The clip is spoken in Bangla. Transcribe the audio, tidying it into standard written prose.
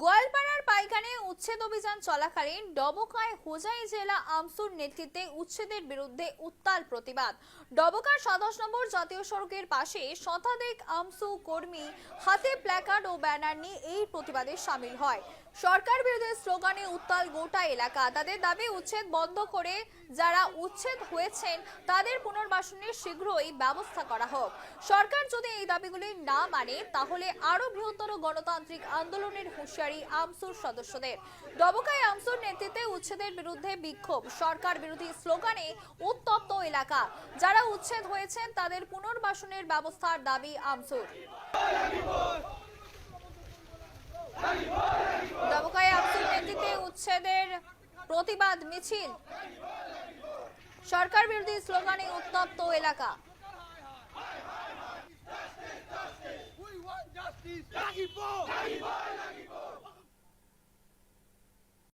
গোয়ালপাড়ার পাইখানে উচ্ছেদ অভিযান চলাকালীন ডবকায় হোজাই জেলা আমসুর নেতৃত্বে উচ্ছেদের বিরুদ্ধে উত্তাল প্রতিবাদ। ডবকার ২৭ নম্বর জাতীয় সড়কের পাশে শতাধিক আমসু কর্মী হাতে প্ল্যাকার্ড ও ব্যানার নিয়ে এই প্রতিবাদে সামিল হয়। সরকার বিরোধী স্লোগানে উত্তাল গোটা এলাকা। তাদের দাবি উচ্ছেদ বন্ধ করে যারা উচ্ছেদ হয়েছেন তাদের পুনর্বাসনের শীঘ্রই ব্যবস্থা করা হোক। সরকার যদি এই দাবিগুলি না মানে তাহলে আরো বৃহত্তর গণতান্ত্রিক আন্দোলনের হুঁশিয়ারি আমসুর সদস্যদের। ডবকায় আমসুর নেতৃত্বে উচ্ছেদের বিরুদ্ধে বিক্ষোভ, সরকার বিরোধী স্লোগানে উত্তপ্ত এলাকা। যারা উচ্ছেদ হয়েছেন তাদের পুনর্বাসনের ব্যবস্থার দাবি আমসুর। ডবকায় আমসুর নেতৃত্বে উচ্ছেদের প্রতিবাদ মিছিল, সরকার বিরোধী স্লোগানে উত্তপ্ত এলাকা। We want justice.